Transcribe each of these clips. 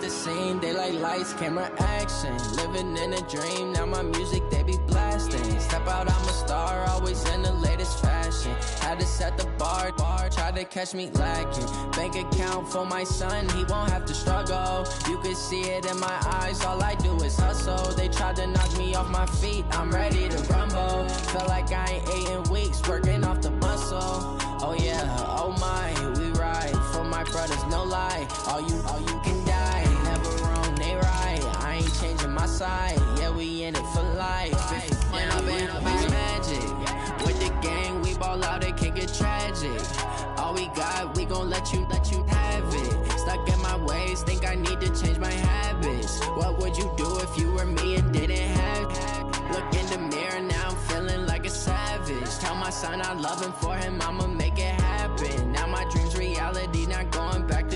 the scene, they like lights, camera, action. Living in a dream, now my music, they be blasting. Step out, I'm a star, always in the latest fashion. Had to set the bar, try to catch me lacking. Bank account for my son, he won't have to struggle. You can see it in my eyes, all I do is hustle. They tried to knock me off my feet, I'm ready to rumble. Felt like I ain't ate in weeks, working off the muscle. Oh yeah, oh my, we ride for my brothers, no lie. All you can die, never wrong, they right. I ain't changing my side, yeah, we in it for life. When I've been magic, with the gang, we ball out, it can get tragic. All we got, we gon' let you have it. Stuck in my ways, think I need to change my habits. What would you do if you were me and didn't have it? Look in the mirror, now I'm feeling like a savage. Tell my son I love him, for him I'ma make it happen. Now my dream's reality, not going back to.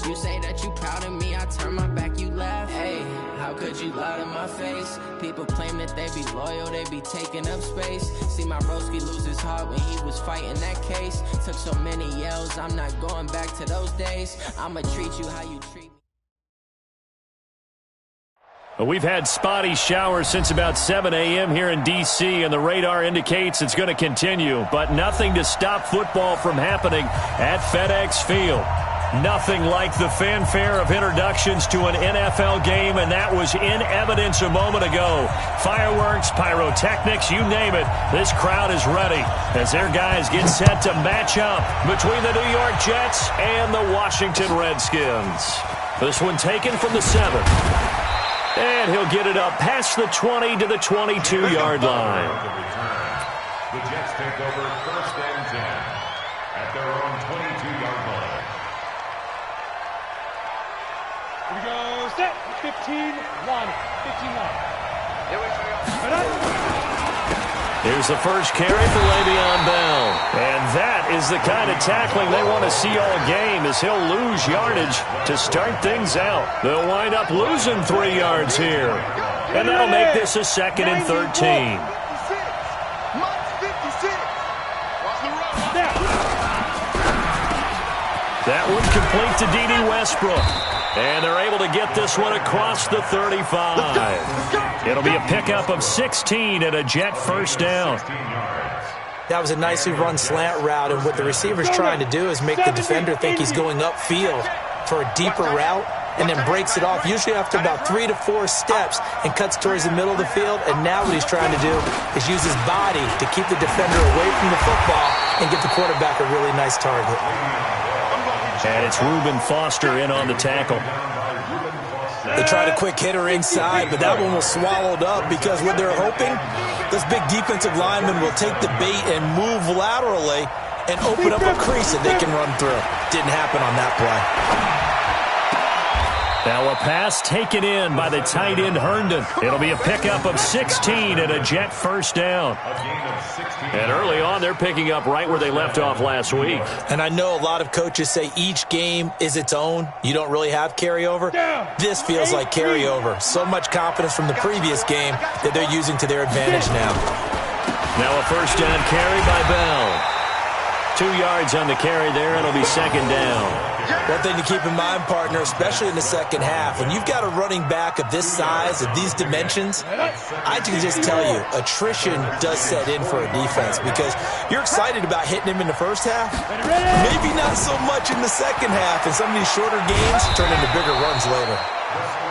You say that you proud of me, I turn my back, you laugh. Hey, how could you lie to my face? People claim that they be loyal, they be taking up space. See my broski lose his heart when he was fighting that case. Took so many yells, I'm not going back to those days. I'ma treat you how you treat me. We've had spotty showers since about 7 a.m. here in D.C., and the radar indicates it's going to continue, but nothing to stop football from happening at FedEx Field. Nothing like the fanfare of introductions to an NFL game, and that was in evidence a moment ago. Fireworks, pyrotechnics, you name it. This crowd is ready as their guys get set to match up between the New York Jets and the Washington Redskins. This one taken from the 7. And he'll get it up past the 20 to the 22-yard line. The Jets take over 1st and 10 at their own 22-yard line. Here we go, set, 15-1, 15-1. Here's the first carry for Le'Veon Bell. And that is the kind of tackling they want to see all game, as he'll lose yardage to start things out. They'll wind up losing 3 yards here. And that'll make this a 2nd and 13. That one complete to D.D. Westbrook. And they're able to get this one across the 35. It'll be a pickup of 16 and a Jet first down. That was a nicely run slant route, and what the receiver's trying to do is make the defender think he's going upfield for a deeper route, and then breaks it off, usually after about 3 to 4 steps, and cuts towards the middle of the field. And now what he's trying to do is use his body to keep the defender away from the football and give the quarterback a really nice target. And it's Reuben Foster in on the tackle. They tried a quick hitter inside, but that one was swallowed up, because what they're hoping, this big defensive lineman will take the bait and move laterally and open up a crease that they can run through. Didn't happen on that play. Now a pass taken in by the tight end Herndon. It'll be a pickup of 16 and a Jet first down. And early on, they're picking up right where they left off last week. And I know a lot of coaches say each game is its own. You don't really have carryover. This feels like carryover. So much confidence from the previous game that they're using to their advantage now. Now a first down carry by Bell. 2 yards on the carry there, and it'll be 2nd down. One thing to keep in mind, partner, especially in the second half, when you've got a running back of this size, of these dimensions, I can just tell you, attrition does set in for a defense, because you're excited about hitting him in the first half, maybe not so much in the second half, and some of these shorter games turn into bigger runs later.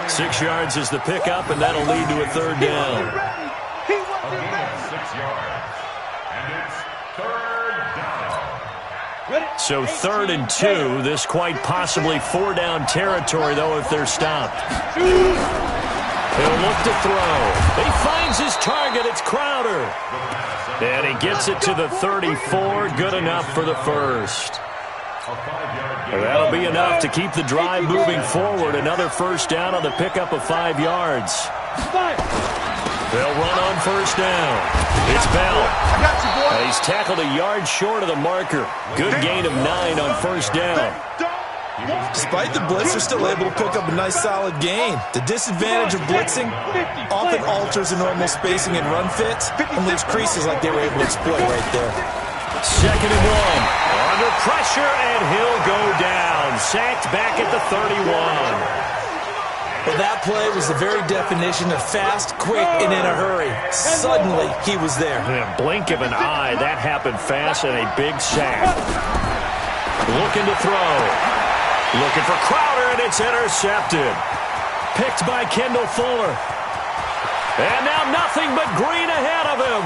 6 yards is the pickup, and that'll lead to a 3rd down. A gain of 6 yards, and it's 3rd down. So 3rd and 2, this quite possibly 4-down territory, though, if they're stopped. He'll look to throw. He finds his target. It's Crowder. And he gets it to the 34. Good enough for the first. That'll be enough to keep the drive moving forward. Another first down on the pickup of 5 yards. They'll run on first down. It's Bell. He's tackled a yard short of the marker. Good gain of 9 on first down. Despite the blitz, they're still able to pick up a nice solid gain. The disadvantage of blitzing often alters the normal spacing and run fits and leaves creases like they were able to exploit right there. 2nd and 1. Under pressure, and he'll go down. Sacked back at the 31. Well, that play was the very definition of fast, quick, and in a hurry. Suddenly, he was there. In a blink of an eye, that happened fast and a big sack. Looking to throw. Looking for Crowder, and it's intercepted. Picked by Kendall Fuller. And now nothing but green ahead of him.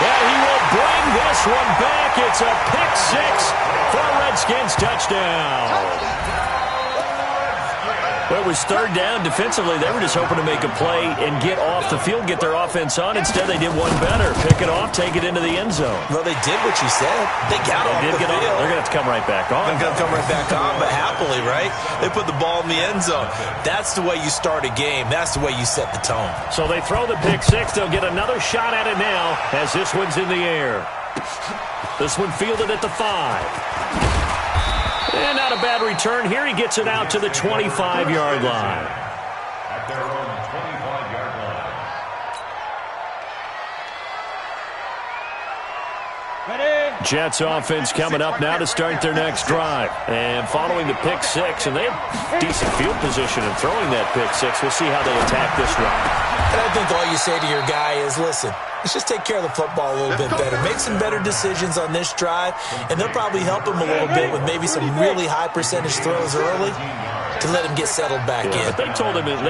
And he will bring this one back. It's a pick six for a Redskins touchdown. Well, it was third down. Defensively, they were just hoping to make a play and get off the field, get their offense on. Instead, they did one better. Pick it off, take it into the end zone. Well, they did what you said. They got off the field. They're going to have to come right back on. They're going to come right back on, but happily, right? They put the ball in the end zone. That's the way you start a game. That's the way you set the tone. So they throw the pick six. They'll get another shot at it now as this one's in the air. This one fielded at the 5. And not a bad return here. He gets it out to the 25-yard line. At their own 25-yard line. Ready? Jets offense coming up now to start their next drive. And following the pick six, and they have decent field position in throwing that pick six. We'll see how they attack this drive. And I think all you say to your guy is, listen, let's just take care of the football a little bit better. Make some better decisions on this drive, and they'll probably help him a little bit with maybe some really high percentage throws early to let him get settled back in. But they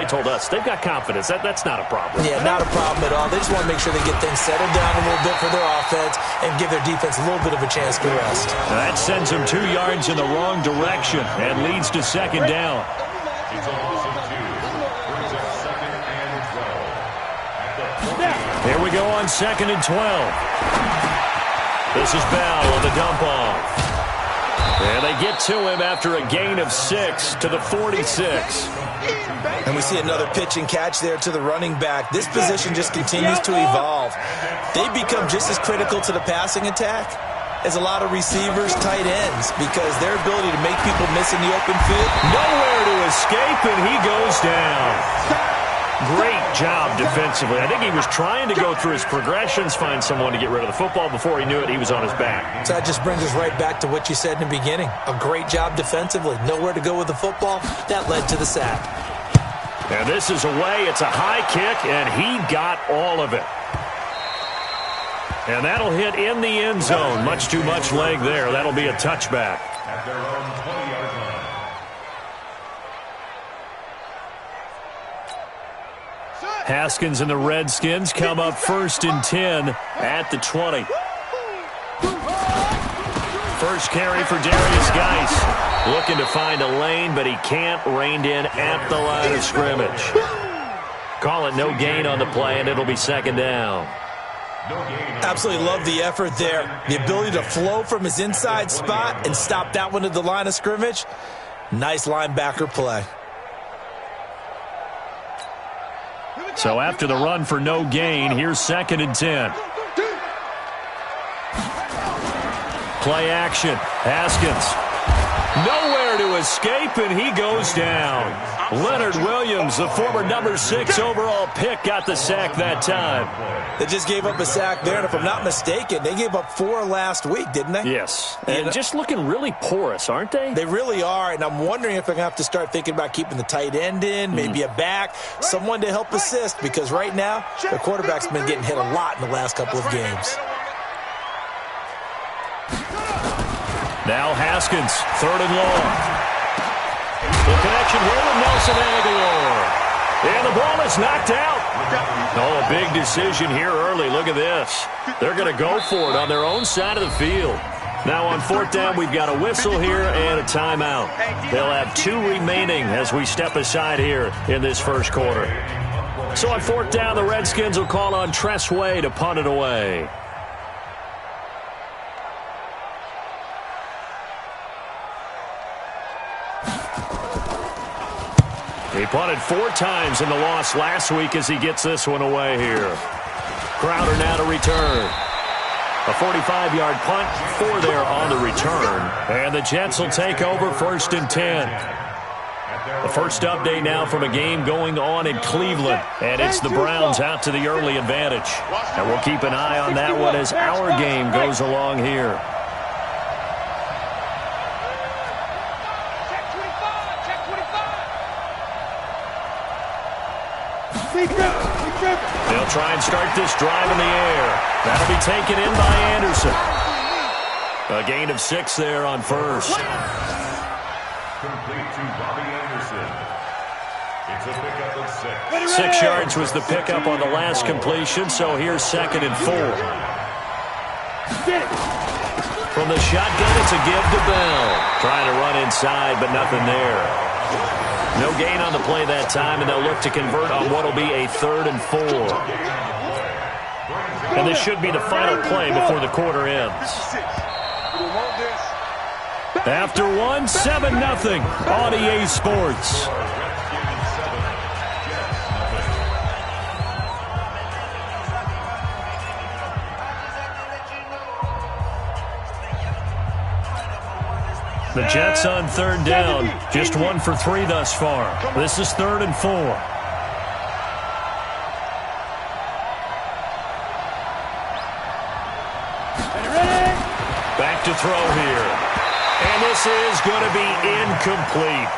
told us they've got confidence. That's not a problem. Yeah, not a problem at all. They just want to make sure they get things settled down a little bit for their offense and give their defense a little bit of a chance to rest. That sends them 2 yards in the wrong direction and leads to second down. It's a loss of 2. Brings up 2nd and 12. Here we go on 2nd and 12. This is Bell on the dump off. And they get to him after a gain of 6 to the 46. And we see another pitch and catch there to the running back. This position just continues to evolve. They become just as critical to the passing attack as a lot of receivers, tight ends, because their ability to make people miss in the open field. Nowhere to escape, and he goes down. Great job defensively. I think he was trying to go through his progressions, find someone to get rid of the football. Before he knew it, he was on his back. So that just brings us right back to what you said in the beginning. A great job defensively. Nowhere to go with the football. That led to the sack. And this is away. It's a high kick, and he got all of it. And that'll hit in the end zone. Much too much leg there. That'll be a touchback. At their own 20-yard line. Haskins and the Redskins come up 1st and 10 at the 20. First carry for Darius Geis. Looking to find a lane, but he can't. Reined in at the line of scrimmage. Call it no gain on the play, and it'll be second down. Absolutely love the effort there. The ability to flow from his inside spot and stop that one at the line of scrimmage. Nice linebacker play. So after the run for no gain, here's 2nd and 10. Play action. Haskins. Nowhere to escape, and he goes down. Leonard Williams, the former number 6 overall pick, got the sack that time. They just gave up a sack there, and if I'm not mistaken, they gave up 4 last week, didn't they? Yes, and just looking really porous, aren't they? They really are, and I'm wondering if they're going to have to start thinking about keeping the tight end in, maybe a back, someone to help assist, because right now, their quarterback's been getting hit a lot in the last couple of games. Now Haskins, 3rd and long. The connection here with Nelson Aguilar. And the ball is knocked out. Oh, a big decision here early. Look at this. They're going to go for it on their own side of the field. Now on 4th down, we've got a whistle here and a timeout. They'll have 2 remaining as we step aside here in this first quarter. So on 4th down, the Redskins will call on Tress Way to punt it away. He punted 4 times in the loss last week as he gets this one away here. Crowder now to return. A 45-yard punt, 4 there on the return. And the Jets will take over 1st and 10. The first update now from a game going on in Cleveland. And it's the Browns out to the early advantage. And we'll keep an eye on that one as our game goes along here. They'll try and start this drive in the air. That'll be taken in by Anderson. A gain of 6 there on first. Complete to Bobby Anderson. It's a pickup of 6. 6 yards was the pickup on the last completion, so here's 2nd and 4. From the shotgun, it's a give to Bell. Trying to run inside, but nothing there. No gain on the play that time, and they'll look to convert on what will be a 3rd and 4. And this should be the final play before the quarter ends. After 1, 7-0 on EA Sports. The Jets on 3rd down. Just 1 for 3 thus far. This is 3rd and 4. Back to throw here. And this is going to be incomplete.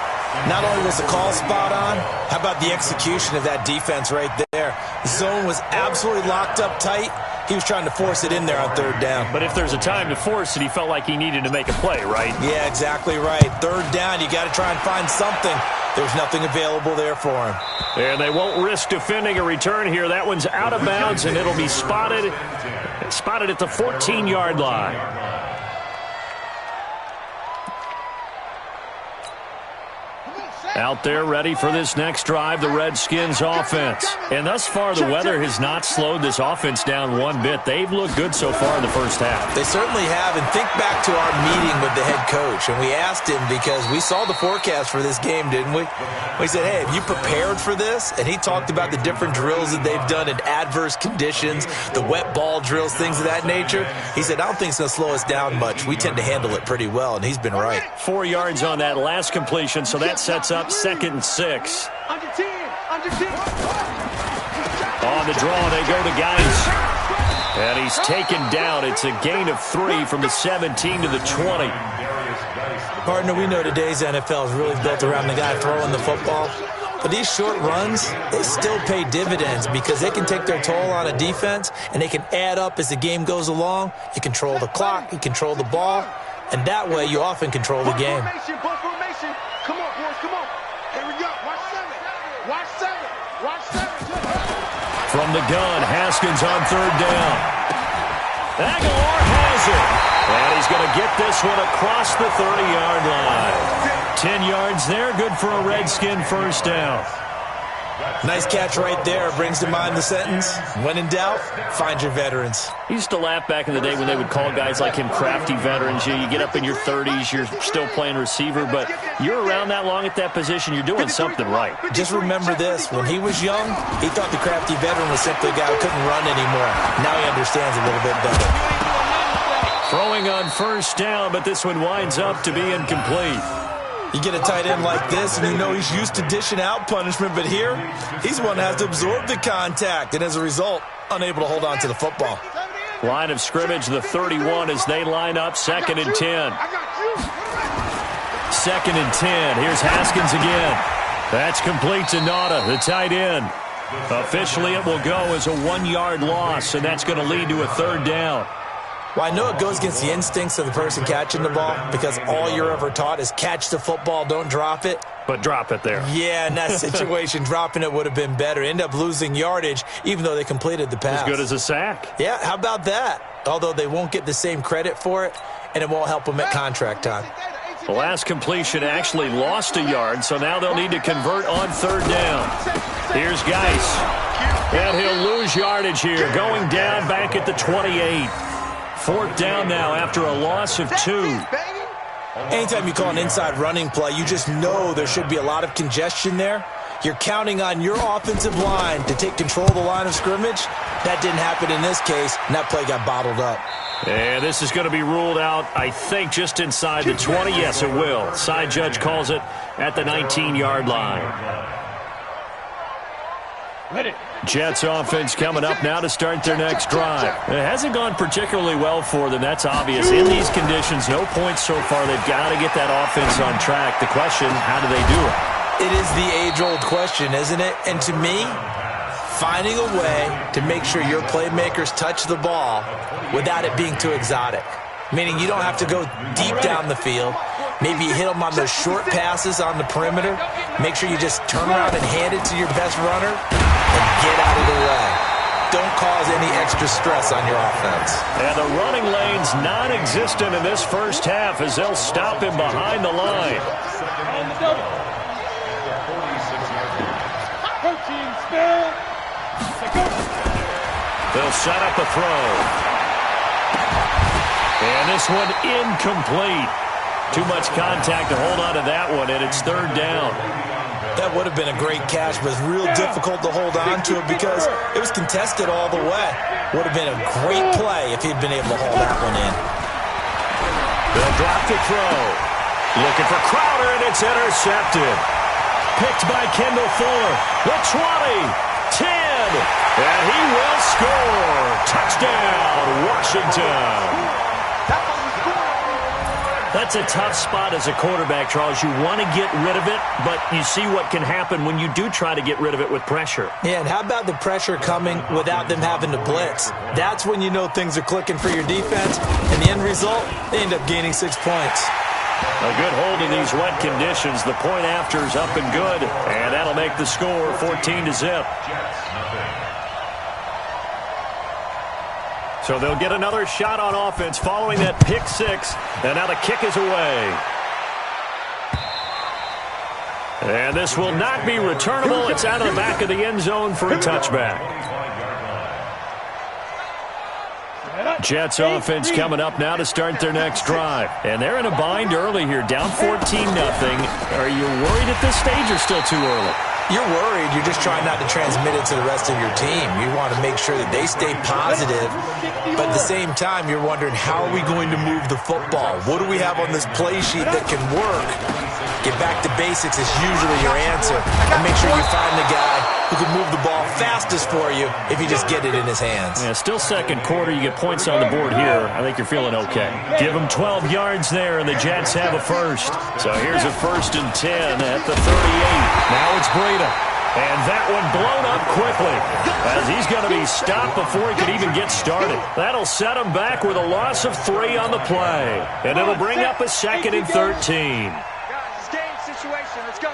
Not only was the call spot on, how about the execution of that defense right there? The zone was absolutely locked up tight. He was trying to force it in there on 3rd down. But if there's a time to force it, he felt like he needed to make a play, right? Yeah, exactly right. 3rd down, you got to try and find something. There's nothing available there for him. And they won't risk defending a return here. That one's out of bounds, and it'll be spotted at the 14-yard line. Out there ready for this next drive, the Redskins offense. And thus far, the weather has not slowed this offense down one bit. They've looked good so far in the first half. They certainly have. And think back to our meeting with the head coach. And we asked him because we saw the forecast for this game, didn't we? We said, hey, have you prepared for this? And he talked about the different drills that they've done in adverse conditions, the wet ball drills, things of that nature. He said, I don't think it's going to slow us down much. We tend to handle it pretty well, and he's been right. 4 yards on that last completion, so that sets up 2nd and 6. Under 10. On the draw, they go to Geis. And he's taken down. It's a gain of 3 from the 17 to the 20. Partner, we know today's NFL is really built around the guy throwing the football. But these short runs, they still pay dividends because they can take their toll on a defense, and they can add up as the game goes along. You control the clock, you control the ball, and that way you often control the game. Come on, boys, come on. Here we go. Watch 7. From the gun, Haskins on 3rd down. Aguilar has it. And he's going to get this one across the 30-yard line. 10 yards there, good for a Redskin first down. Nice catch right there. Brings to mind the sentence, when in doubt, find your veterans. He used to laugh back in the day when they would call guys like him crafty veterans. You get up in your 30s, you're still playing receiver, but you're around that long at that position, you're doing something right. Just remember this. When he was young, he thought the crafty veteran was simply a guy who couldn't run anymore. Now he understands a little bit better. Throwing on first down, but this one winds up to be incomplete. You get a tight end like this, and you know he's used to dishing out punishment, but here, he's the one that has to absorb the contact, and as a result, unable to hold on to the football. Line of scrimmage, the 31, as they line up, 2nd and 10. 2nd and 10. Here's Haskins again. That's complete to Nauta, the tight end. Officially, it will go as a 1-yard loss, and that's going to lead to a 3rd down. Well, I know it goes against the instincts of the person catching the ball because all you're ever taught is catch the football, don't drop it. But drop it there. Yeah, in that situation, dropping it would have been better. End up losing yardage, even though they completed the pass. As good as a sack. Yeah, how about that? Although they won't get the same credit for it, and it won't help them at contract time. The last completion actually lost a yard, so now they'll need to convert on 3rd down. Here's Geis. And he'll lose yardage here, going down back at the 28. 4th down now after a loss of 2. Anytime you call an inside running play, you just know there should be a lot of congestion there. You're counting on your offensive line to take control of the line of scrimmage. That didn't happen in this case, and that play got bottled up. And this is going to be ruled out, I think, just inside the 20. Yes, it will. Side judge calls it at the 19-yard line. Jets offense coming up now to start their next drive. It hasn't gone particularly well for them, that's obvious. In these conditions, no points so far. They've got to get that offense on track. The question, how do they do it? It is the age-old question, isn't it? And to me, finding a way to make sure your playmakers touch the ball without it being too exotic. Meaning you don't have to go deep down the field. Maybe you hit them on those short passes on the perimeter. Make sure you just turn around and hand it to your best runner and get out of the way. Don't cause any extra stress on your offense. And the running lane's non-existent in this first half as they'll stop him behind the line. They'll set up the throw. And this one incomplete. Too much contact to hold on to that one, and it's third down. That would have been a great catch, but it's real difficult to hold on to it because it was contested all the way. Would have been a great play if he'd been able to hold that one in. They'll drop the throw. Looking for Crowder, and it's intercepted. Picked by Kendall Fuller. The 20, 10, and he will score. Touchdown, Washington. That's a tough spot as a quarterback, Charles. You want to get rid of it, but you see what can happen when you do try to get rid of it with pressure. Yeah, and how about the pressure coming without them having to blitz? That's when you know things are clicking for your defense, and the end result, they end up gaining 6 points. A good hold in these wet conditions. The point after is up and good, and that'll make the score 14-0. So they'll get another shot on offense following that pick six, and now the kick is away. And this will not be returnable. It's out of the back of the end zone for a touchback. Jets offense coming up now to start their next drive. And they're in a bind early here, down 14-0. Are you worried at this stage or still too early? You're worried. You're just trying not to transmit it to the rest of your team. You want to make sure that they stay positive. But at the same time, you're wondering, how are we going to move the football? What do we have on this play sheet that can work? Get back to basics is usually your answer. And make sure you find the guy who can move the ball fastest for you if you just get it in his hands. Yeah, still second quarter. You get points on the board here. I think you're feeling okay. Give them 12 yards there, and the Jets have a first. So here's a 1st and 10 at the 38. Now it's Breida. And that one blown up quickly as he's going to be stopped before he could even get started. That'll set him back with a loss of 3 on the play. And it'll bring up a 2nd and 13. Let's go.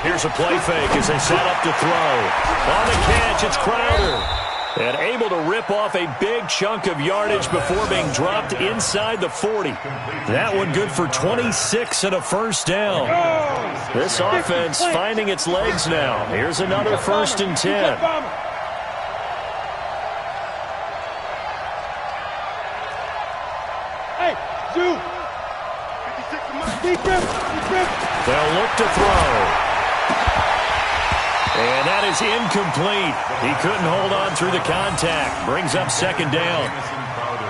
Here's a play fake as they set up to throw. On the catch, it's Crowder. And able to rip off a big chunk of yardage before being dropped inside the 40. That one good for 26 and a first down. This offense finding its legs now. Here's another 1st and 10. Hey, Zoo. They'll look to throw. And that is incomplete. He couldn't hold on through the contact. Brings up 2nd down.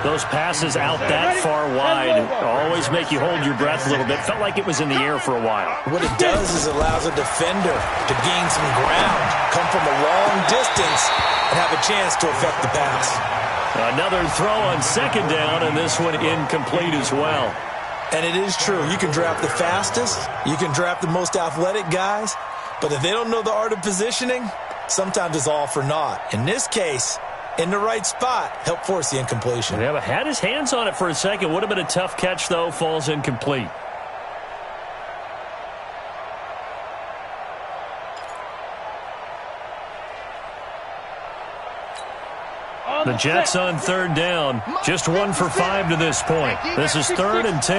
Those passes out that far wide always make you hold your breath a little bit. Felt like it was in the air for a while. What it does is it allows a defender to gain some ground, come from a long distance, and have a chance to affect the pass. Another throw on 2nd down, and this one incomplete as well. And it is true. You can draft the fastest. You can draft the most athletic guys. But if they don't know the art of positioning, sometimes it's all for naught. In this case, in the right spot, help force the incompletion. Yeah, but had his hands on it for a second. Would have been a tough catch, though. Falls incomplete. The Jets on 3rd down. Just 1 for 5 to this point. This is 3rd and 10.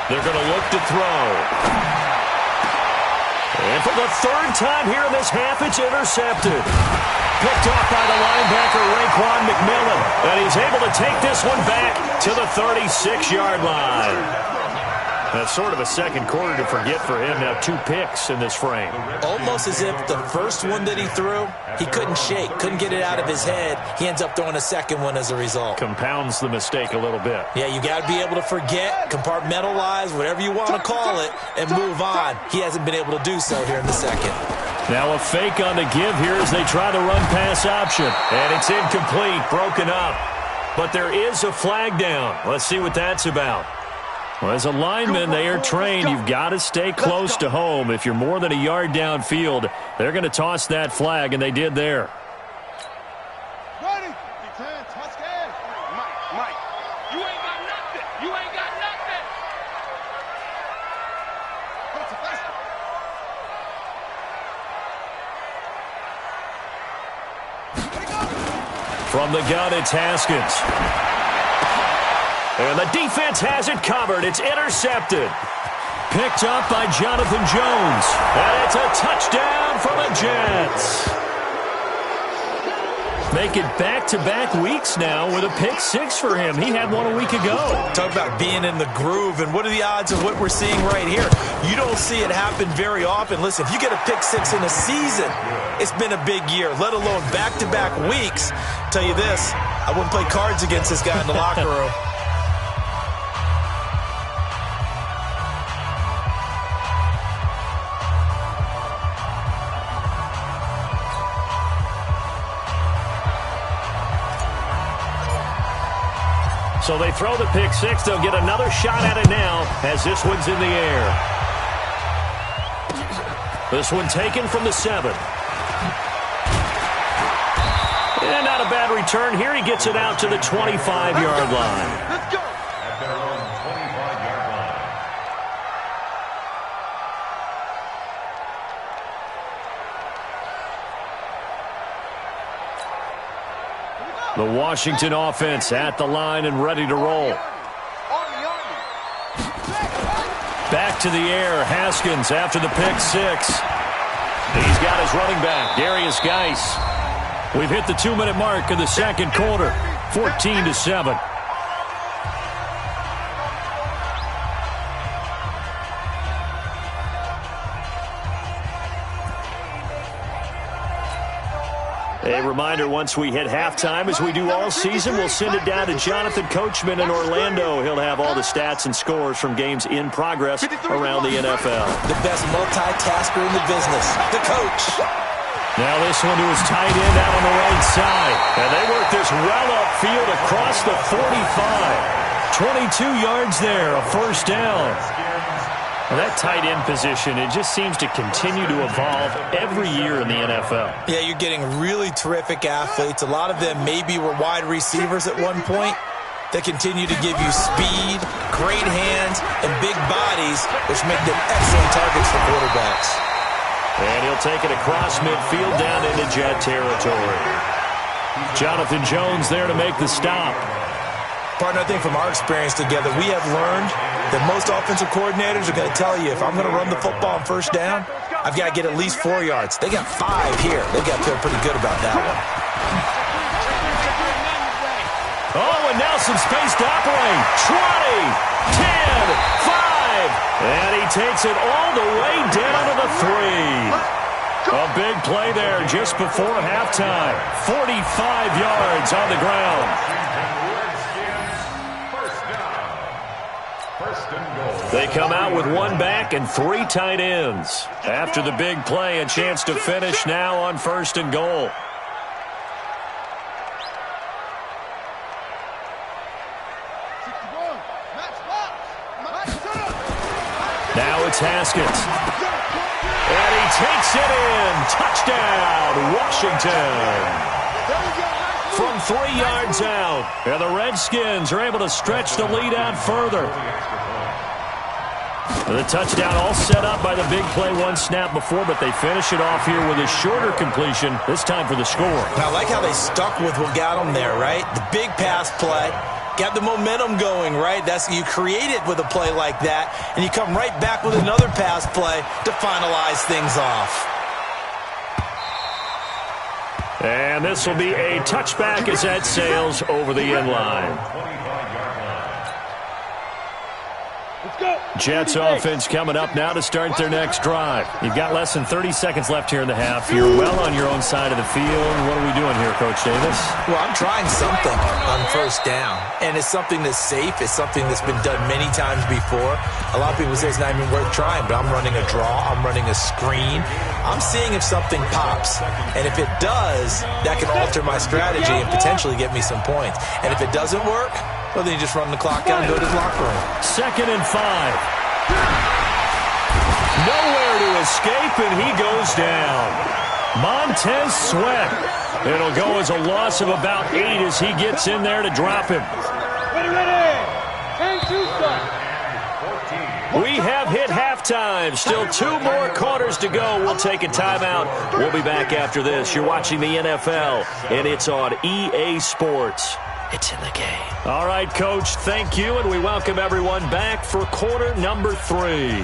They're going to look to throw. And for the 3rd time here in this half, it's intercepted. Picked off by the linebacker, Raekwon McMillan. And he's able to take this one back to the 36-yard line. That's sort of a second quarter to forget for him. Now 2 picks in this frame. Almost as if the first one that he threw, he couldn't shake, couldn't get it out of his head. He ends up throwing a second one as a result. Compounds the mistake a little bit. Yeah, you got to be able to forget, compartmentalize, whatever you want to call it, and move on. He hasn't been able to do so here in the second. Now a fake on the give here as they try the run-pass option. And it's incomplete, broken up. But there is a flag down. Let's see what that's about. Well, as a lineman, they are trained. You've got to stay close to home. If you're more than a yard downfield, they're going to toss that flag, and they did there. Ready? Touchdown. Mike. You ain't got nothing. You ain't got nothing. From the gun, it's Haskins. And the defense has it covered. It's intercepted. Picked up by Jonathan Jones. And it's a touchdown for the Jets. Make it back-to-back weeks now with a pick six for him. He had one a week ago. Talk about being in the groove, and what are the odds of what we're seeing right here? You don't see it happen very often. Listen, if you get a pick six in a season, it's been a big year, let alone back-to-back weeks. Tell you this, I wouldn't play cards against this guy in the locker room. So they throw the pick six. They'll get another shot at it now as this one's in the air. This one taken from the 7. And not a bad return here. He gets it out to the 25-yard line. Let's go. At their own 25-yard line. The Washington offense at the line and ready to roll. Back to the air. Haskins after the pick six. He's got his running back, Darius Geis. We've hit the 2-minute mark in the second quarter. 14-7. A reminder, once we hit halftime, as we do all season, we'll send it down to Jonathan Coachman in Orlando. He'll have all the stats and scores from games in progress around the NFL. The best multitasker in the business, the coach. Now this one to his tight end out on the right side. And they work this well upfield across the 45. 22 yards there, a first down. Well, that tight end position, it just seems to continue to evolve every year in the NFL. Yeah, you're getting really terrific athletes. A lot of them maybe were wide receivers at one point. They continue to give you speed, great hands, and big bodies, which make them excellent targets for quarterbacks. And he'll take it across midfield down into Jet territory. Jonathan Jones there to make the stop. Partner, I think from our experience together, we have learned that most offensive coordinators are going to tell you, if I'm going to run the football on first down, I've got to get at least 4 yards. They got 5 here. They got to feel pretty good about that one. Oh, and now some space to operate. 20, 10, 5. And he takes it all the way down to the 3. A big play there just before halftime. 45 yards on the ground. They come out with 1 back and 3 tight ends. After the big play, a chance to finish now on 1st and goal. Now it's Haskins. And he takes it in. Touchdown, Washington. From 3 yards out. And the Redskins are able to stretch the lead out further. The touchdown all set up by the big play 1 snap before, but they finish it off here with a shorter completion, this time for the score. I like how they stuck with what got them there, right? The big pass play, got the momentum going, right? That's you create it with a play like that, and you come right back with another pass play to finalize things off. And this will be a touchback as that sails over the end line. Jets offense coming up now to start their next drive. You've got less than 30 seconds left here in the half. You're well on your own side of the field. What are we doing here, Coach Davis? Well, I'm trying something on first down, and it's something that's safe. It's something that's been done many times before. A lot of people say it's not even worth trying, but I'm running a draw. I'm running a screen. I'm seeing if something pops, and if it does, that can alter my strategy and potentially get me some points. And if it doesn't work, Well, then you just run the clock out and go to his locker room. 2nd and 5. Nowhere to escape, and he goes down. Montez Sweat. It'll go as a loss of about 8 as he gets in there to drop him. We have hit halftime. Still 2 more quarters to go. We'll take a timeout. We'll be back after this. You're watching the NFL, and it's on EA Sports. It's in the game. All right, Coach, thank you, and we welcome everyone back for quarter number 3.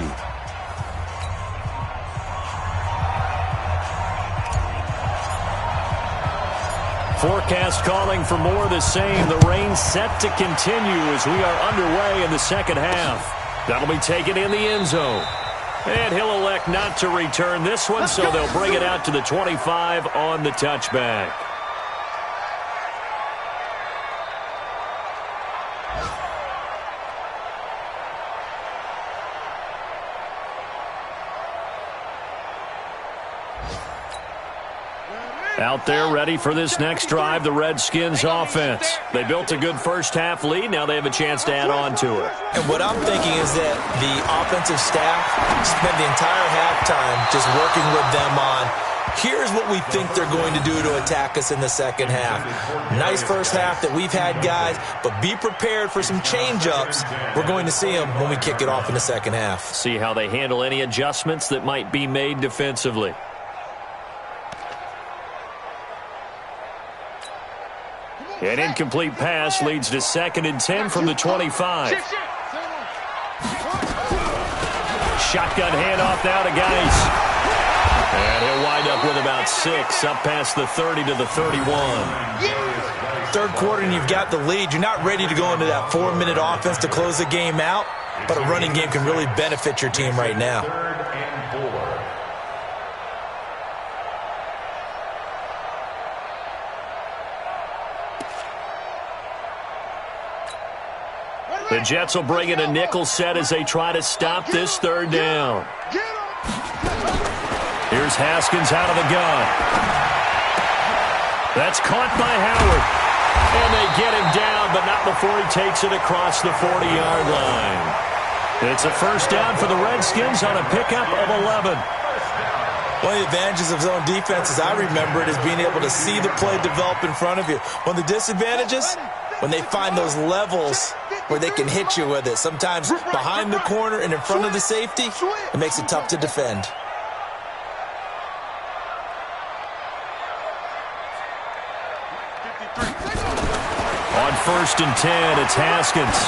Forecast calling for more of the same. The rain set to continue as we are underway in the second half. That'll be taken in the end zone. And he'll elect not to return this one, so they'll bring it out to the 25 on the touchback. Out there ready for this next drive, the Redskins offense. They built a good first-half lead. Now they have a chance to add on to it. And what I'm thinking is that the offensive staff spent the entire halftime just working with them on, here's what we think they're going to do to attack us in the second half. Nice first half that we've had, guys, but be prepared for some change-ups. We're going to see them when we kick it off in the second half. See how they handle any adjustments that might be made defensively. An incomplete pass leads to 2nd and 10 from the 25. Shotgun handoff now to Geis. And he'll wind up with about 6, up past the 30 to the 31. Third quarter and you've got the lead. You're not ready to go into that 4-minute offense to close the game out, but a running game can really benefit your team right now. 3rd and 4. The Jets will bring in a nickel set as they try to stop this 3rd down. Here's Haskins out of the gun. That's caught by Howard. And they get him down, but not before he takes it across the 40-yard line. It's a first down for the Redskins on a pickup of 11. One of the advantages of zone defense, as I remember it, is being able to see the play develop in front of you. One of the disadvantages, when they find those levels where they can hit you with it. Sometimes behind the corner and in front of the safety, it makes it tough to defend. On 1st and 10, it's Haskins.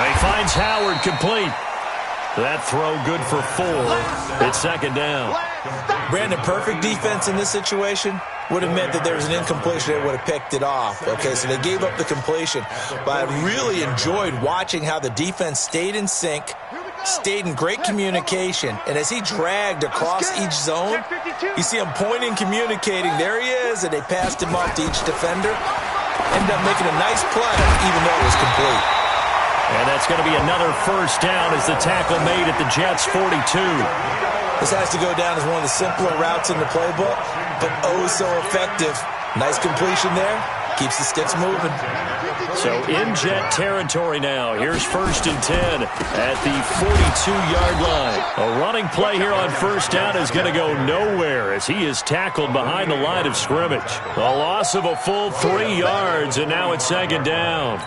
He finds Howard complete. That throw good for 4. It's 2nd down. Brandon, perfect defense in this situation would have meant that there was an incompletion. They would have picked it off. Okay, so they gave up the completion. But I really enjoyed watching how the defense stayed in sync, stayed in great communication. And as he dragged across each zone, you see him pointing, communicating. There he is, and they passed him off to each defender. Ended up making a nice play, even though it was complete. And that's going to be another first down as the tackle made at the Jets' 42. This has to go down as one of the simpler routes in the playbook, but oh so effective. Nice completion there. Keeps the sticks moving. So in Jet territory now. Here's 1st and 10 at the 42-yard line. A running play here on first down is going to go nowhere as he is tackled behind the line of scrimmage. A loss of a full 3 yards, and now it's 2nd down.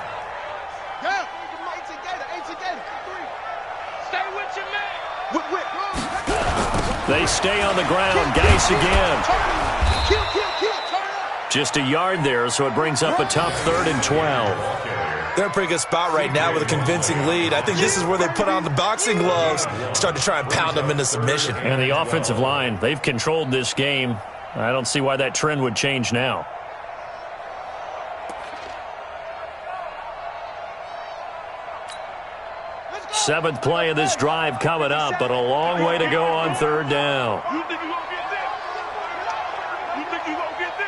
They stay on the ground. Geis again. Just a yard there, so it brings up a tough 3rd and 12. They're in a pretty good spot right now with a convincing lead. I think this is where they put on the boxing gloves, start to try and pound them into submission. And the offensive line, they've controlled this game. I don't see why that trend would change now. Seventh play of this drive coming up, but a long way to go on 3rd down. You think you gonna get this? You think you gonna get this?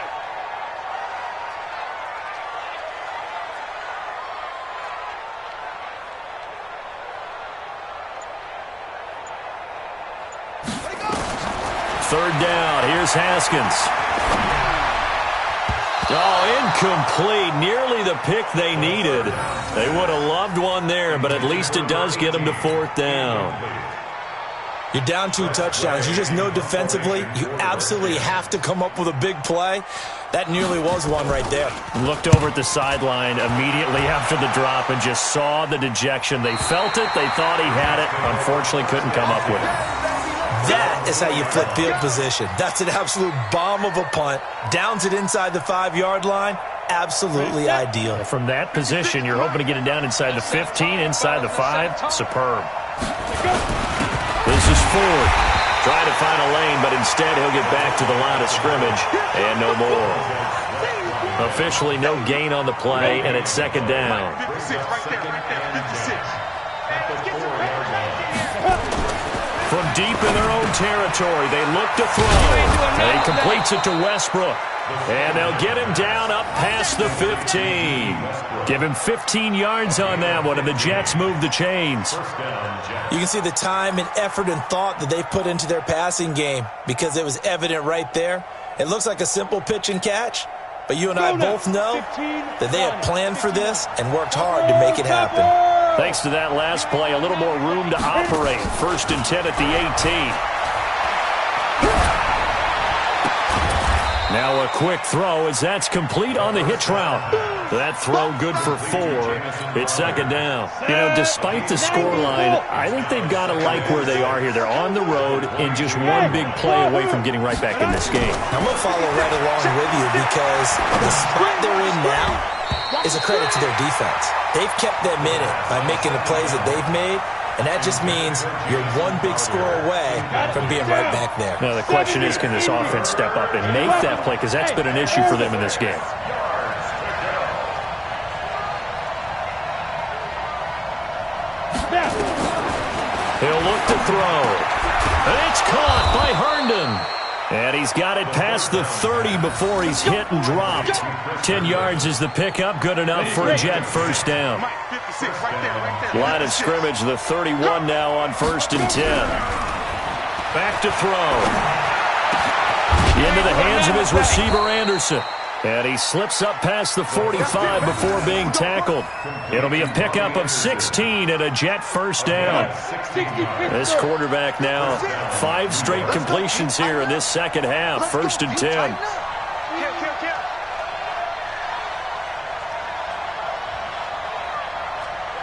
Third down. Here's Haskins. Oh, incomplete. Nearly the pick they needed. They would have loved one there, but at least it does get them to 4th down. You're down 2 touchdowns. You just know defensively you absolutely have to come up with a big play. That nearly was one right there. Looked over at the sideline immediately after the drop and just saw the dejection. They felt it. They thought he had it. Unfortunately, couldn't come up with it. That is how you flip field position. That's an absolute bomb of a punt. Downs it inside the 5-yard line. Absolutely ideal. From that position, you're hoping to get it down inside the 15, inside the 5. Superb. This is Ford. Trying to find a lane, but instead he'll get back to the line of scrimmage and no more. Officially no gain on the play, and it's 2nd down. From deep in their own territory, they look to throw. And he completes it to Westbrook. And they'll get him down up past the 15. Give him 15 yards on that one, and the Jets move the chains. You can see the time and effort and thought that they put into their passing game because it was evident right there. It looks like a simple pitch and catch, but you and I both know that they have planned for this and worked hard to make it happen. Thanks to that last play, a little more room to operate. 1st and 10 at the 18. Now a quick throw as that's complete on the hitch route. That throw good for 4. It's 2nd down. You know, despite the scoreline, I think they've got to like where they are here. They're on the road and just one big play away from getting right back in this game. I'm going to follow right along with you because the spot they're in now is a credit to their defense. They've kept them in it by making the plays that they've made. And that just means you're one big score away from being right back there. Now, the question is, can this offense step up and make that play? Because that's been an issue for them in this game. He'll look to throw. And it's caught by Herndon. And he's got it past the 30 before he's hit and dropped. 10 yards is the pickup. Good enough for a Jet 1st down. Line of scrimmage, the 31 now on 1st and 10. Back to throw. Into the hands of his receiver, Anderson. And he slips up past the 45 before being tackled. It'll be a pickup of 16 and a Jet 1st down. This quarterback now 5 straight completions here in this 2nd half. 1st and 10.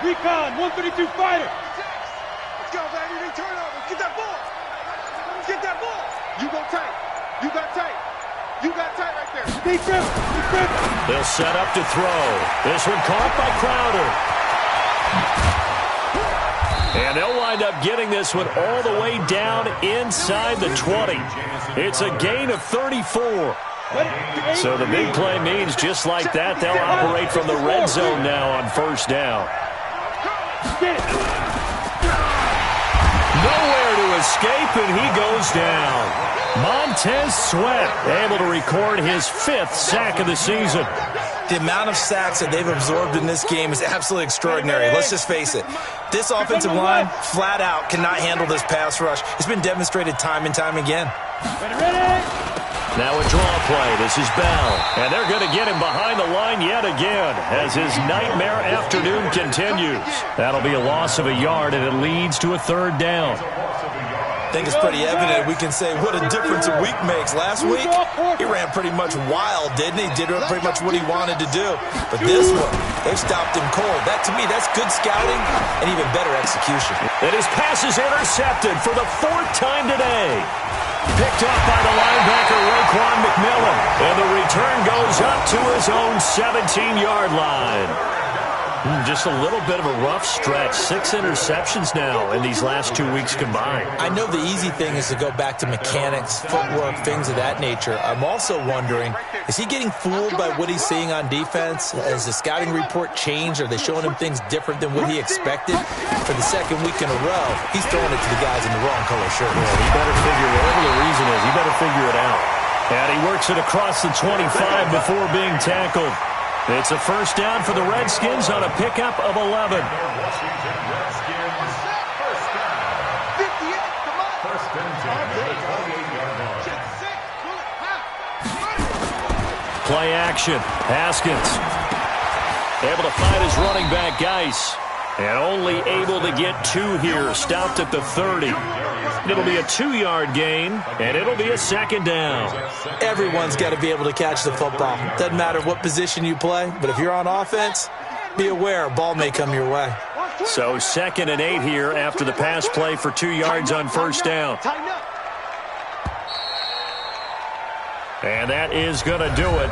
Recon, 132 fighter. Let's go, baby. They turn over. Get that ball. Get that ball. You go tight. You got tight. You got tight right there. Stay tripping. They'll set up to throw. This one caught by Crowder. And they'll wind up getting this one all the way down inside the 20. It's a gain of 34. So the big play means just like that, they'll operate from the red zone now on 1st down. Nowhere to escape, and he goes down. Montez Sweat able to record his 5th sack of the season. The amount of sacks that they've absorbed in this game is absolutely extraordinary. Let's just face it. This offensive line, flat out, cannot handle this pass rush. It's been demonstrated time and time again. Now a draw play. This is Bell. And they're going to get him behind the line yet again as his nightmare afternoon continues. That'll be a loss of a yard, and it leads to a 3rd down. I think it's pretty evident we can say what a difference a week makes. Last week, he ran pretty much wild, didn't he? Did pretty much what he wanted to do. But this one, they've stopped him cold. That, to me, that's good scouting and even better execution. And his pass is intercepted for the 4th time today. Picked up by the linebacker, Raekwon McMillan. And the return goes up to his own 17-yard line. Just a little bit of a rough stretch. 6 interceptions now in these last 2 weeks combined. I know the easy thing is to go back to mechanics, footwork, things of that nature. I'm also wondering, is he getting fooled by what he's seeing on defense? Has the scouting report changed? Are they showing him things different than what he expected? For the 2nd week in a row, he's throwing it to the guys in the wrong color shirt. Yeah, he better figure, whatever the reason is, he better figure it out. And he works it across the 25 before being tackled. It's a 1st down for the Redskins on a pickup of 11. Play action. Haskins able to find his running back, Geis. And only able to get 2 here. Stopped at the 30. It'll be a 2-yard gain, and it'll be a second down. Everyone's got to be able to catch the football. Doesn't matter what position you play, but if you're on offense, be aware a ball may come your way. So 2nd and 8 here after the pass play for 2 yards on first down. And that is going to do it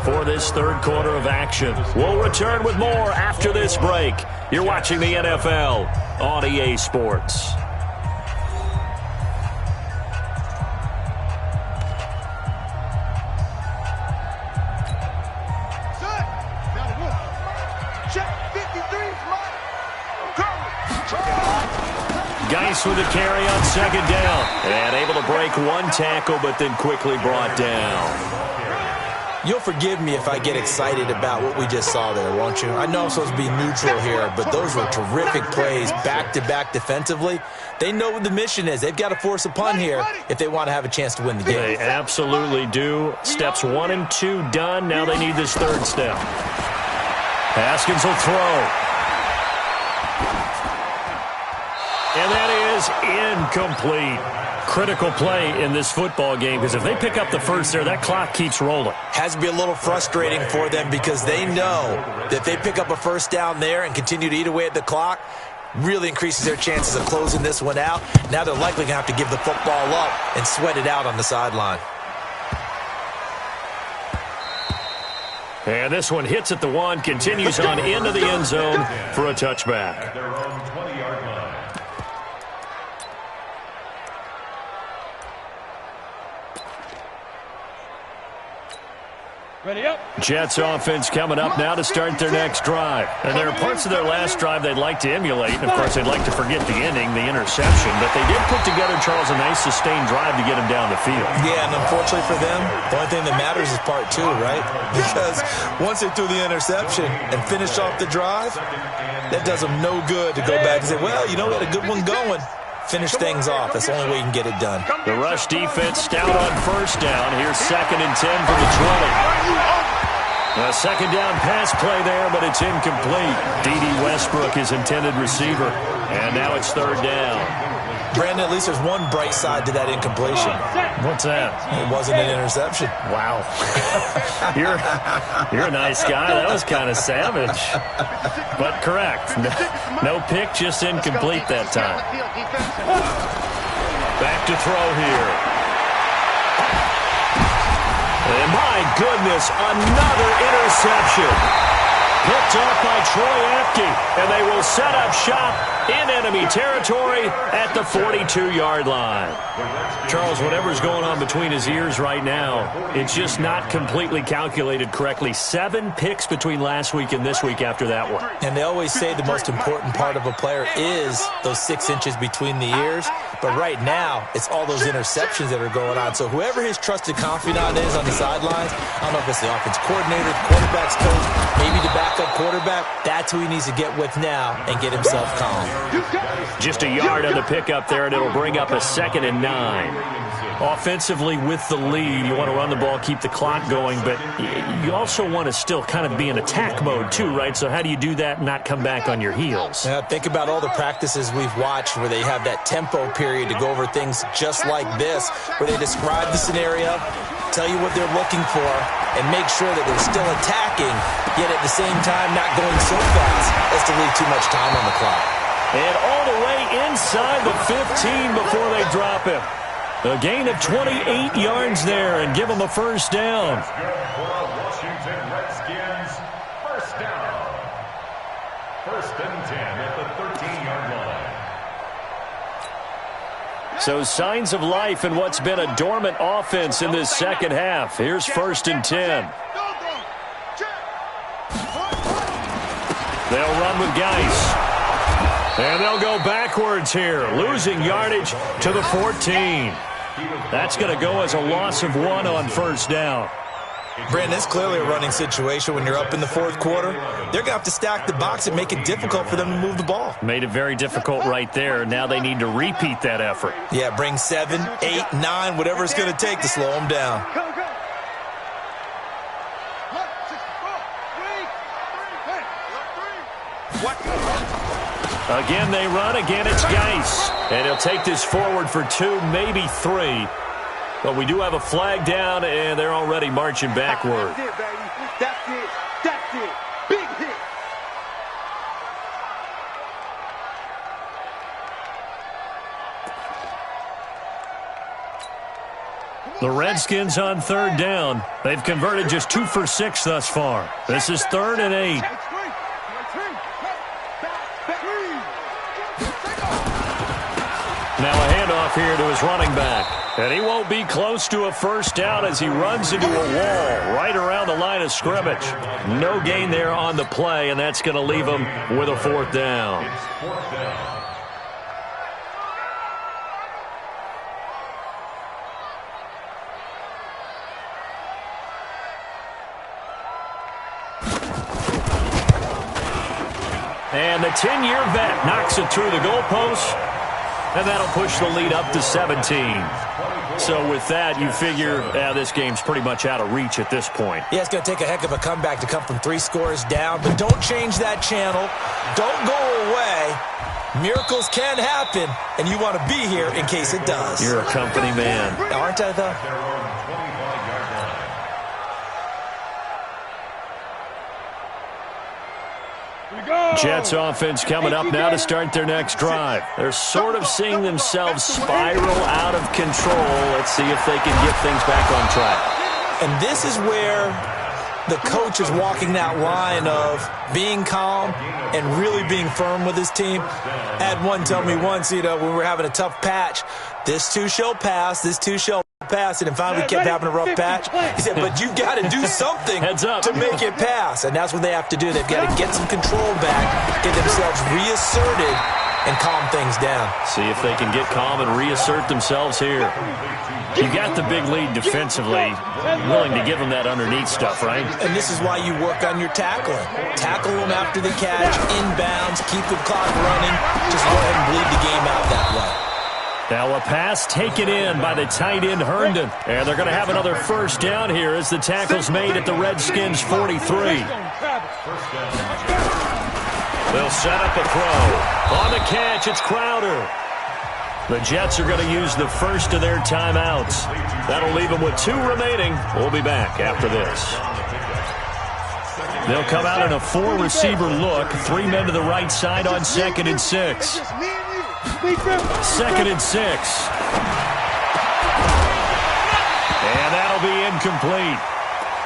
for this third quarter of action. We'll return with more after this break. You're watching the NFL on EA Sports. Geis with a carry on second down. And able to break 1 tackle, but then quickly brought down. You'll forgive me if I get excited about what we just saw there, won't you? I know I'm supposed to be neutral here, but those were terrific plays back-to-back defensively. They know what the mission is. They've got to force a punt here if they want to have a chance to win the game. They absolutely do. Steps 1 and 2 done. Now they need this third step. Haskins will throw. And that is incomplete. Critical play in this football game, because if they pick up the first there, that clock keeps rolling. Has to be a little frustrating for them because they know that if they pick up a first down there and continue to eat away at the clock, really increases their chances of closing this one out. Now they're likely going to have to give the football up and sweat it out on the sideline. And this one hits at the 1, continues on into the end zone for a touchback. Their own 20-yard line. Ready up. Jets offense coming up now to start their next drive. And there are parts of their last drive they'd like to emulate. And, of course, they'd like to forget the ending, the interception. But they did put together, Charles, a nice sustained drive to get him down the field. Yeah, and unfortunately for them, the only thing that matters is part 2, right? Because once they threw the interception and finished off the drive, that does them no good to go back and say, well, you know, we had a good one going. Finish things off. That's the only way you can get it done. The rush defense stout on first down. Here's 2nd and 10 from the 20. A second down pass play there, but it's incomplete. D.D. Westbrook is intended receiver. And now it's 3rd down. Brandon, at least there's one bright side to that incompletion. What's that? It wasn't an interception. Wow. You're a nice guy. That was kind of savage. But correct. No pick, just incomplete that time. Back to throw here. And my goodness, another interception. Picked off by Troy Apke, and they will set up shop in enemy territory at the 42-yard line. Charles, whatever's going on between his ears right now, it's just not completely calculated correctly. 7 picks between last week and this week after that one. And they always say the most important part of a player is those 6 inches between the ears. But right now, it's all those interceptions that are going on. So whoever his trusted confidant is on the sidelines, I don't know if it's the offense coordinator, the quarterback's coach, maybe the backup quarterback, that's who he needs to get with now and get himself calm. Just a yard on the pickup there, and it'll bring up a 2nd and 9. Offensively with the lead, you want to run the ball, keep the clock going, but you also want to still kind of be in attack mode too, right? So how do you do that and not come back on your heels? Yeah, think about all the practices we've watched where they have that tempo period to go over things just like this, where they describe the scenario, tell you what they're looking for, and make sure that they're still attacking, yet at the same time not going so fast as to leave too much time on the clock. And all the way inside the 15 before they drop him. A gain of 28 yards there and give them a first down. Washington Redskins, first down. 1st and 10 at the 13-yard line. So signs of life in what's been a dormant offense in this second half. Here's 1st and 10. They'll run with Geis. And they'll go backwards here, losing yardage to the 14. That's going to go as a loss of 1 on first down. Brandon, it's clearly a running situation when you're up in the 4th quarter. They're going to have to stack the box and make it difficult for them to move the ball. Made it very difficult right there. Now they need to repeat that effort. Yeah, bring 7, 8, 9, whatever it's going to take to slow them down. Again they run. Again it's Geis. And he'll take this forward for 2, maybe 3. But we do have a flag down, and they're already marching backward. That's it, baby. That's it. That's it. Big hit. The Redskins on 3rd down. They've converted just 2 for 6 thus far. This is 3rd and 8. Now a handoff here to his running back. And he won't be close to a first down as he runs into a wall right around the line of scrimmage. No gain there on the play, and that's going to leave him with a 4th down. It's 4th down. And the 10-year vet knocks it through the goalpost, and that'll push the lead up to 17. So with that, you figure this game's pretty much out of reach at this point. Yeah, it's going to take a heck of a comeback to come from 3 scores down, but don't change that channel. Don't go away. Miracles can happen, and you want to be here in case it does. You're a company man. Aren't I, though? Their own 25-yard line. Jets offense coming up now to start their next drive. They're sort of seeing themselves spiral out of control. Let's see if they can get things back on track. And this is where the coach is walking that line of being calm and really being firm with his team. I had one tell me once, when we were having a tough patch, this too shall pass, this too shall pass, and finally we kept having a rough patch. He said, but you got to do something to make it pass, and that's what they have to do. They've got to get some control back, get themselves reasserted, and calm things down. See if they can get calm and reassert themselves here. You got the big lead defensively, willing to give them that underneath stuff, right? And this is why you work on your tackling. Tackle them after the catch, inbounds, keep the clock running. Just go ahead and bleed the game out that way. Now a pass taken in by the tight end Herndon. And they're going to have another first down here as the tackle's made at the Redskins 43. They'll set up a throw. On the catch, it's Crowder. The Jets are going to use the first of their timeouts. That'll leave them with 2 remaining. We'll be back after this. They'll come out in a 4-receiver look. 3 men to the right side on 2nd and 6. 2nd and 6. And that'll be incomplete.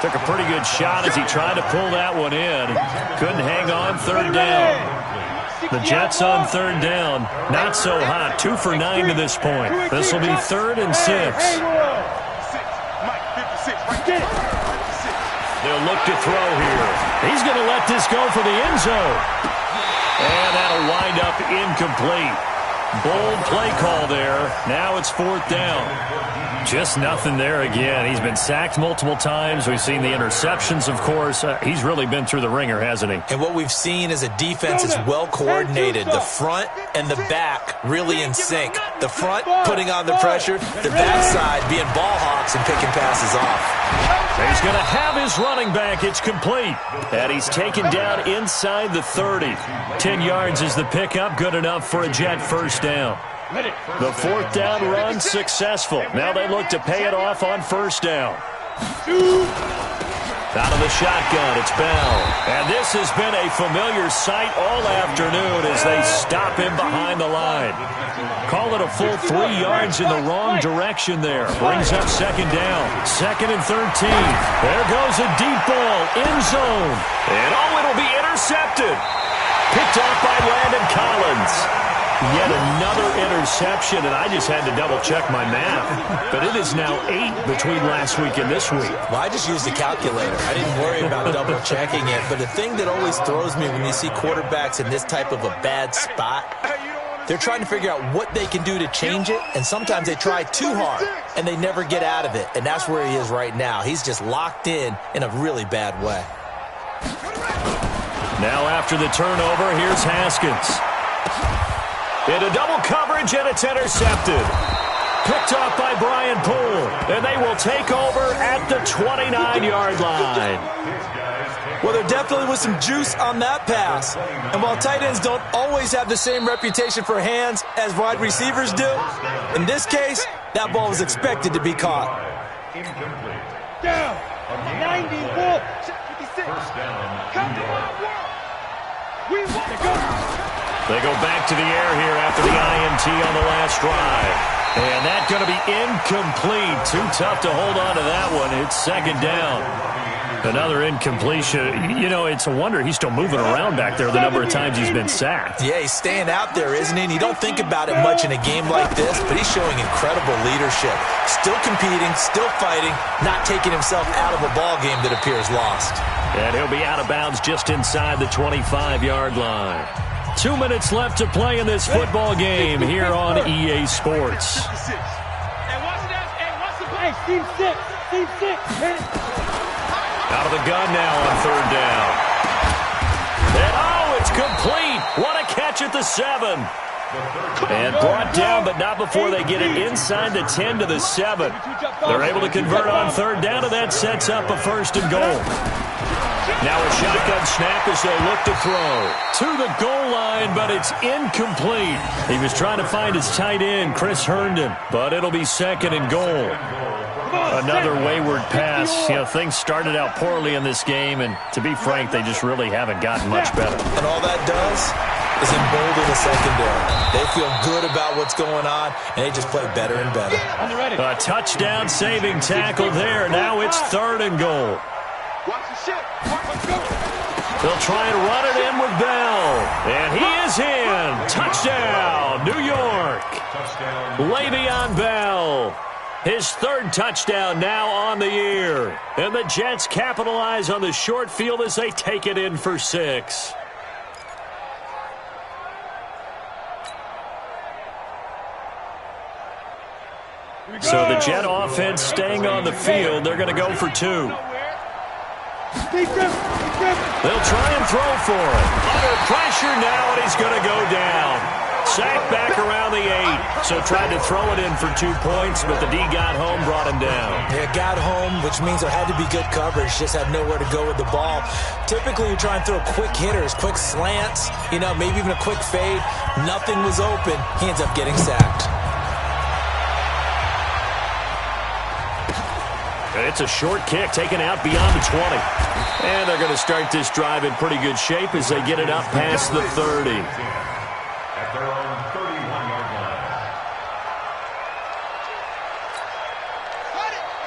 Took a pretty good shot as he tried to pull that one in. Couldn't hang on 3rd down. The Jets on 3rd down. Not so hot. 2 for 9 to this point. This will be 3rd and 6. They'll look to throw here. He's going to let this go for the end zone. And that'll wind up incomplete. Bold play call there. Now it's 4th down. Just nothing there again. He's been sacked multiple times. We've seen the interceptions, of course. He's really been through the ringer, hasn't he? And what we've seen is a defense that's well coordinated. The front and the back really in sync. The front putting on the pressure. The backside being ball hawks and picking passes off. He's going to have his running back. It's complete. And he's taken down inside the 30. 10 yards is the pickup. Good enough for a Jet first down. The 4th down run successful. Now they look to pay it off on 1st down. Out of the shotgun, it's Bell. And this has been a familiar sight all afternoon as they stop him behind the line. Call it a full 3 yards in the wrong direction there. Brings up 2nd down. 2nd and 13. There goes a deep ball, end zone. And it'll be intercepted. Picked off by Landon Collins. Yet another interception, and I just had to double-check my math. But it is now 8 between last week and this week. Well, I just used the calculator. I didn't worry about double-checking it. But the thing that always throws me when you see quarterbacks in this type of a bad spot, they're trying to figure out what they can do to change it, and sometimes they try too hard, and they never get out of it. And that's where he is right now. He's just locked in a really bad way. Now after the turnover, here's Haskins. Into double coverage, and it's intercepted. Picked off by Brian Poole, and they will take over at the 29-yard line. Well, there definitely was some juice on that pass. And while tight ends don't always have the same reputation for hands as wide receivers do, in this case, that ball was expected to be caught. Down. 91. 56. Come to my world. We want to go. They go back to the air here after the INT on the last drive. And that's going to be incomplete. Too tough to hold on to that one. It's second down. Another incompletion. You know, it's a wonder he's still moving around back there the number of times he's been sacked. Yeah, he's staying out there, isn't he? And you don't think about it much in a game like this, but he's showing incredible leadership. Still competing, still fighting, not taking himself out of a ball game that appears lost. And he'll be out of bounds just inside the 25-yard line. 2 minutes left to play in this football game here on EA Sports. Team 6. Team 6. Out of the gun now on third down. And oh, it's complete. What a catch at the 7. And brought down, but not before they get it inside the 10 to the 7. They're able to convert on third down, and that sets up a first and goal. Now a shotgun snap as they look to throw. To the goal line, but it's incomplete. He was trying to find his tight end, Chris Herndon, but it'll be second and goal. Another wayward pass. You know, things started out poorly in this game, and to be frank, they just really haven't gotten much better. And all that does is embolden the secondary. They feel good about what's going on, and they just play better and better. A touchdown-saving tackle there. Now it's third and goal. They'll try and run it in with Bell. And he is in. Touchdown, New York. Le'Veon Bell. His third touchdown now on the year. And the Jets capitalize on the short field as they take it in for 6. So the Jet offense staying on the field. They're going to go for 2. They'll try and throw for it. Under pressure now, and he's going to go down. Sacked back around the 8. So tried to throw it in for 2 points, but the D got home, brought him down. Yeah, got home, which means there had to be good coverage. Just had nowhere to go with the ball. Typically, you try and throw quick hitters, quick slants, you know, maybe even a quick fade. Nothing was open. He ends up getting sacked. It's a short kick taken out beyond the 20. And they're going to start this drive in pretty good shape as they get it up past the 30. At their own 31-yard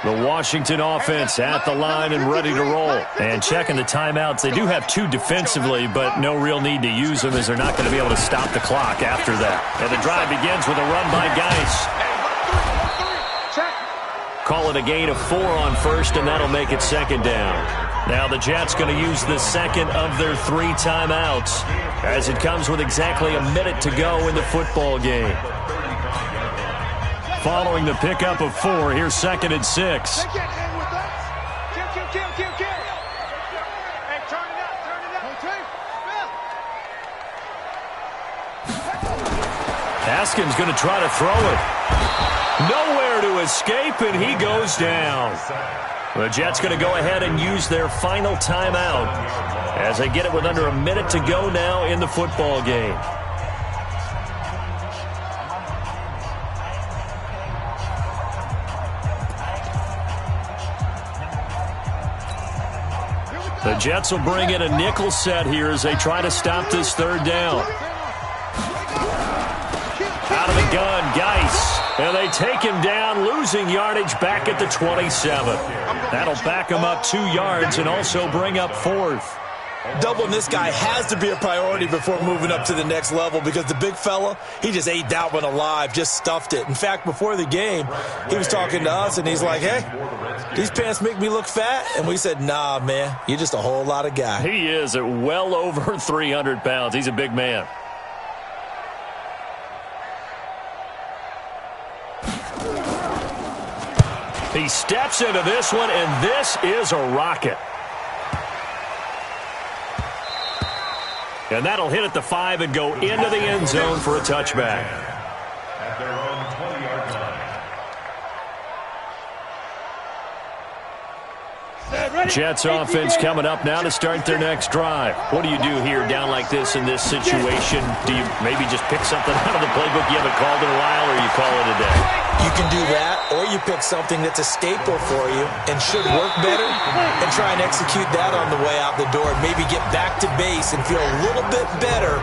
line. The Washington offense at the line and ready to roll. And checking the timeouts. They do have 2 defensively, but no real need to use them as they're not going to be able to stop the clock after that. And the drive begins with a run by Geis. Call it a gain of 4 on first, and that'll make it second down. Now the Jets going to use the second of their 3 timeouts as it comes with exactly a minute to go in the football game. Following the pickup of 4, here's second and 6. Haskins going to try to throw it. Nowhere to escape, and he goes down. The Jets going to go ahead and use their final timeout as they get it with under a minute to go now in the football game. The Jets will bring in a nickel set here as they try to stop this third down. Out of the gun, Geis. And they take him down, losing yardage back at the 27. That'll back him up 2 yards and also bring up 4th. Doubling this guy has to be a priority before moving up to the next level because the big fella, he just ate that one alive, just stuffed it. In fact, before the game, he was talking to us, and he's like, hey, these pants make me look fat? And we said, nah, man, you're just a whole lot of guy. He is at well over 300 pounds. He's a big man. He steps into this one, and this is a rocket. And that'll hit at the 5 and go into the end zone for a touchback. At their own 20-yard line. Set, Jets offense coming up now to start their next drive. What do you do here down like this in this situation? Do you maybe just pick something out of the playbook you haven't called in a while, or you call it a day? You can do that, or you pick something that's a staple for you and should work better and try and execute that on the way out the door. Maybe get back to base and feel a little bit better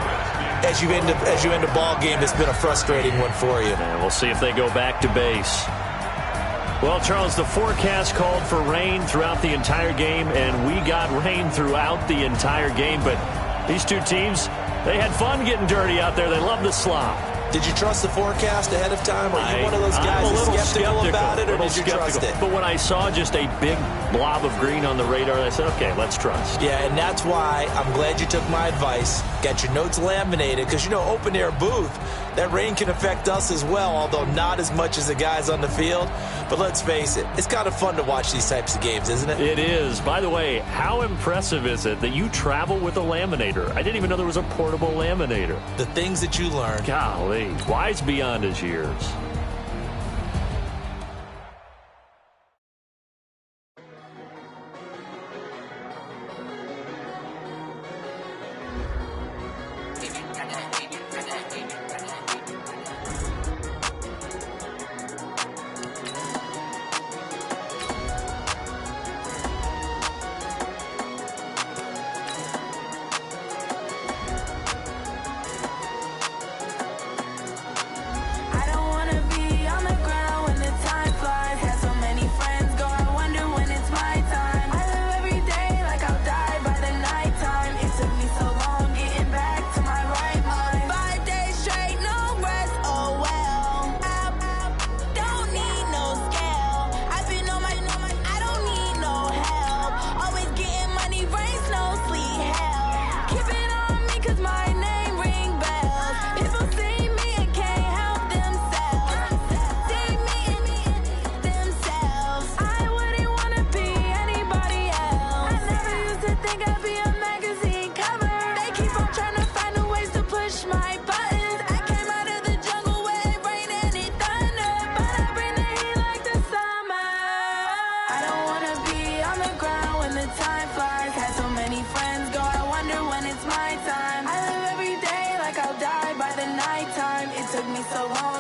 as you end a ball game that's been a frustrating one for you. And we'll see if they go back to base. Well, Charles, the forecast called for rain throughout the entire game, and we got rain throughout the entire game. But these two teams, they had fun getting dirty out there. They love the slop. Did you trust the forecast ahead of time? Are you one of those guys that's skeptical about it, or did you trust it? But when I saw just a big blob of green on the radar, I said, okay, let's trust. Yeah, and that's why I'm glad you took my advice. Got your notes laminated, because, open-air booth, that rain can affect us as well, although not as much as the guys on the field. But let's face it, it's kind of fun to watch these types of games, isn't it? It is. By the way, how impressive is it that you travel with a laminator? I didn't even know there was a portable laminator. The things that you learn. Golly, wise beyond his years. Took me so long.